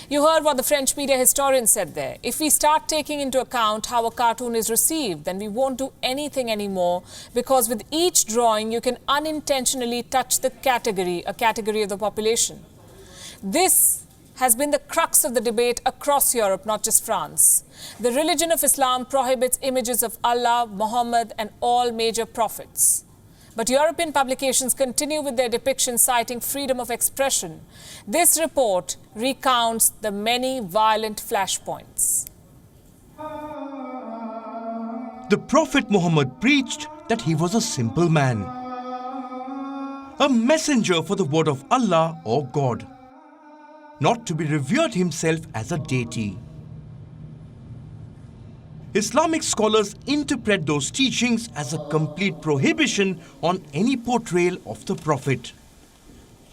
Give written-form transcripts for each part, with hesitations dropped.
You heard what the French media historian said there. If we start taking into account how a cartoon is received, then we won't do anything anymore, because with each drawing you can unintentionally touch a category of the population. This has been the crux of the debate across Europe, not just France. The religion of Islam prohibits images of Allah, Muhammad and all major prophets. But European publications continue with their depictions, citing freedom of expression. This report recounts the many violent flashpoints. The Prophet Mohammed preached that he was a simple man, a messenger for the word of Allah or God, not to be revered himself as a deity. Islamic scholars interpret those teachings as a complete prohibition on any portrayal of the Prophet.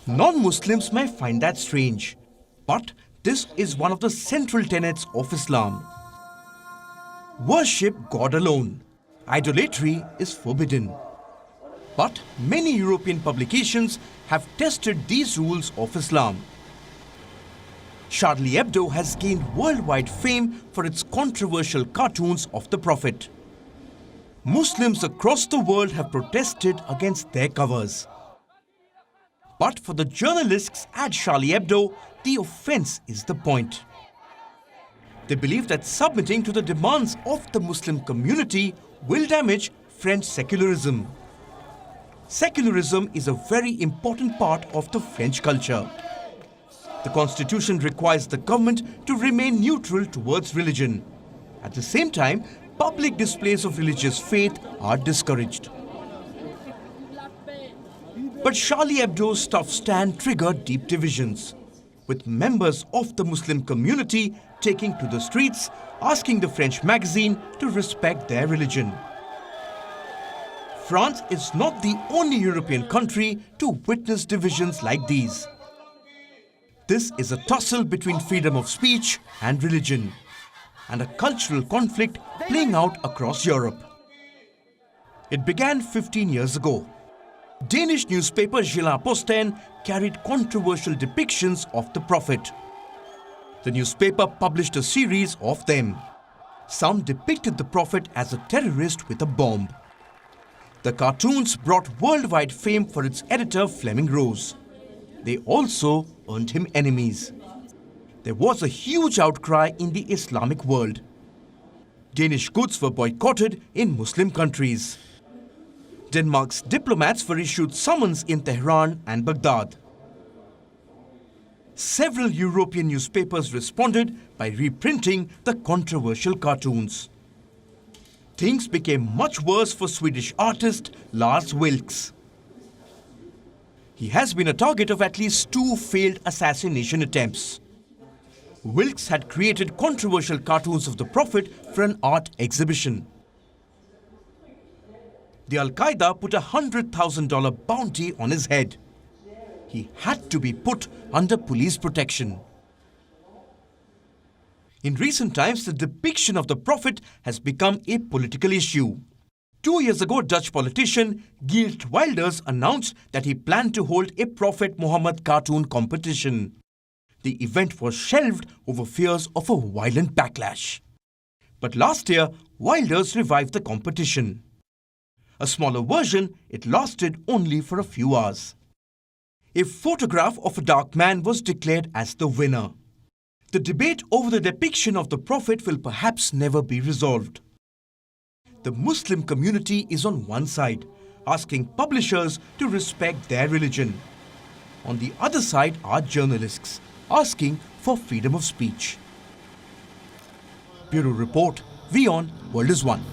Non-Muslims may find that strange, but this is one of the central tenets of Islam. Worship God alone. Idolatry is forbidden. But many European publications have tested these rules of Islam. Charlie Hebdo has gained worldwide fame for its controversial cartoons of the Prophet. Muslims across the world have protested against their covers. But for the journalists at Charlie Hebdo, the offense is the point. They believe that submitting to the demands of the Muslim community will damage French secularism. Secularism is a very important part of the French culture. The constitution requires the government to remain neutral towards religion. At the same time, public displays of religious faith are discouraged. But Charlie Hebdo's tough stand triggered deep divisions, with members of the Muslim community taking to the streets, asking the French magazine to respect their religion. France is not the only European country to witness divisions like these. This is a tussle between freedom of speech and religion, and a cultural conflict playing out across Europe. It began 15 years ago. Danish newspaper Jyllands-Posten carried controversial depictions of the Prophet. The newspaper published a series of them. Some depicted the Prophet as a terrorist with a bomb. The cartoons brought worldwide fame for its editor Fleming Rose. They also earned him enemies. There was a huge outcry in the Islamic world. Danish goods were boycotted in Muslim countries. Denmark's diplomats were issued summons in Tehran and Baghdad. Several European newspapers responded by reprinting the controversial cartoons. Things became much worse for Swedish artist Lars Vilks. He has been a target of at least 2 failed assassination attempts. Vilks had created controversial cartoons of the Prophet for an art exhibition. The Al-Qaeda put a $100,000 bounty on his head. He had to be put under police protection. In recent times, the depiction of the Prophet has become a political issue. 2 years ago, Dutch politician Geert Wilders announced that he planned to hold a Prophet Mohammed cartoon competition. The event was shelved over fears of a violent backlash. But last year, Wilders revived the competition. A smaller version, it lasted only for a few hours. A photograph of a dark man was declared as the winner. The debate over the depiction of the Prophet will perhaps never be resolved. The Muslim community is on one side, asking publishers to respect their religion. On the other side are journalists, asking for freedom of speech. Bureau Report, WION World is One.